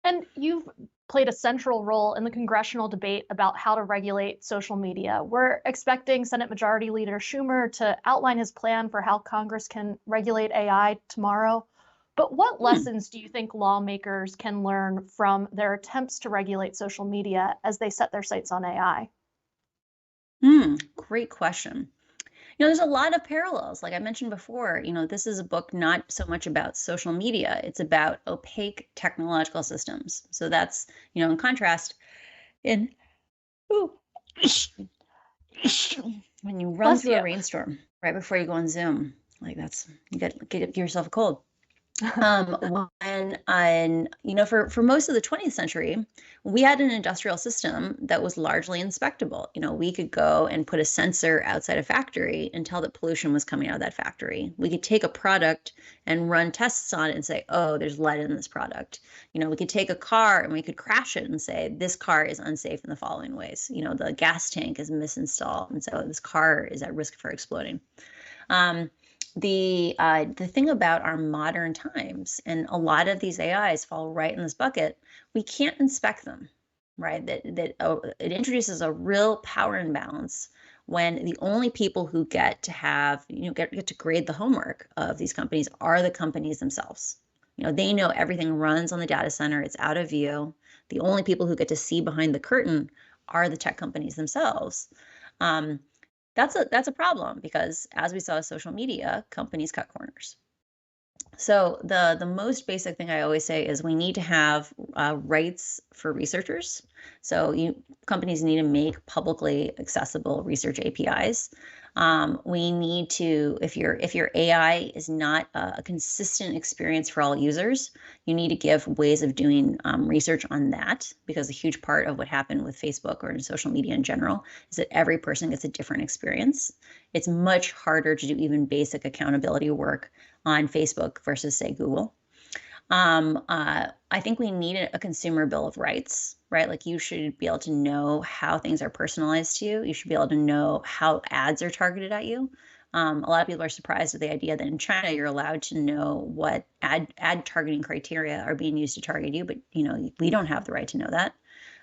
And you've played a central role in the congressional debate about how to regulate social media. We're expecting Senate Majority Leader Schumer to outline his plan for how Congress can regulate AI tomorrow. But what Hmm. lessons do you think lawmakers can learn from their attempts to regulate social media as they set their sights on AI? Great question. There's a lot of parallels. Like I mentioned before, this is a book not so much about social media, it's about opaque technological systems. So that's, in contrast, in ooh, when you run Bless through a you. rainstorm right before you go on Zoom, like that's you get yourself a cold. When on, for most of the 20th century, we had an industrial system that was largely inspectable. We could go and put a sensor outside a factory and tell that pollution was coming out of that factory. We could take a product and run tests on it and say, oh, there's lead in this product. We could take a car and we could crash it and say, this car is unsafe in the following ways. The gas tank is misinstalled, and so this car is at risk for exploding. Um, the thing about our modern times, and a lot of these AIs fall right in this bucket, we can't inspect them, right? That it introduces a real power imbalance when the only people who get to have, get to grade the homework of these companies are the companies themselves. They know everything runs on the data center, it's out of view. The only people who get to see behind the curtain are the tech companies themselves. Um, that's a problem because as we saw with social media, companies cut corners. So the most basic thing I always say is we need to have rights for researchers. So companies need to make publicly accessible research APIs. We need to, if your AI is not a consistent experience for all users, you need to give ways of doing research on that, because a huge part of what happened with Facebook or in social media in general is that every person gets a different experience. It's much harder to do even basic accountability work on Facebook versus, say, Google. I think we need a consumer bill of rights, right? Like you should be able to know how things are personalized to you. You should be able to know how ads are targeted at you. A lot of people are surprised at the idea that in China you're allowed to know what ad targeting criteria are being used to target you, but we don't have the right to know that.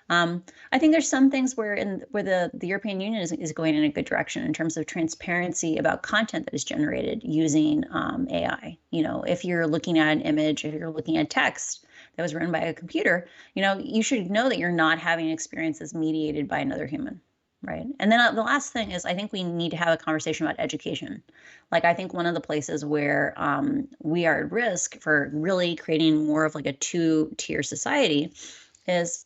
I think there's some things where the European Union is going in a good direction in terms of transparency about content that is generated using AI. If you're looking at an image, if you're looking at text that was written by a computer, you should know that you're not having experiences mediated by another human. Right. And then the last thing is I think we need to have a conversation about education. Like I think one of the places where we are at risk for really creating more of like a two-tier society is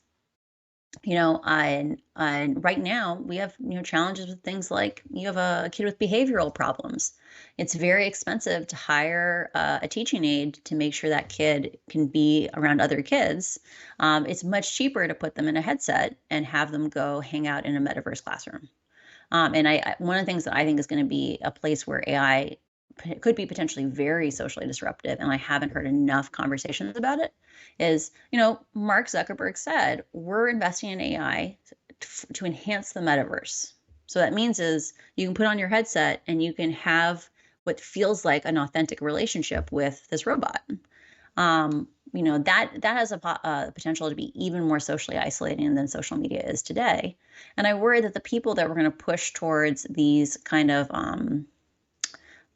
right now we have, challenges with things like you have a kid with behavioral problems. It's very expensive to hire a teaching aide to make sure that kid can be around other kids. It's much cheaper to put them in a headset and have them go hang out in a metaverse classroom. And one of the things that I think is going to be a place where AI could be potentially very socially disruptive, and I haven't heard enough conversations about it, is, Mark Zuckerberg said, we're investing in AI to enhance the metaverse. So that means is you can put on your headset and you can have what feels like an authentic relationship with this robot. That has a potential to be even more socially isolating than social media is today. And I worry that the people that we're going to push towards these kind of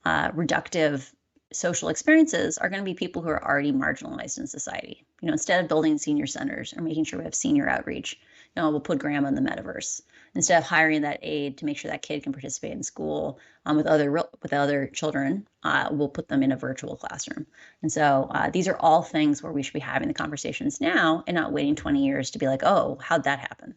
reductive social experiences are going to be people who are already marginalized in society. Instead of building senior centers or making sure we have senior outreach, we'll put grandma in the metaverse. Instead of hiring that aide to make sure that kid can participate in school with other children, we'll put them in a virtual classroom. And so these are all things where we should be having the conversations now and not waiting 20 years to be like, oh, how'd that happen?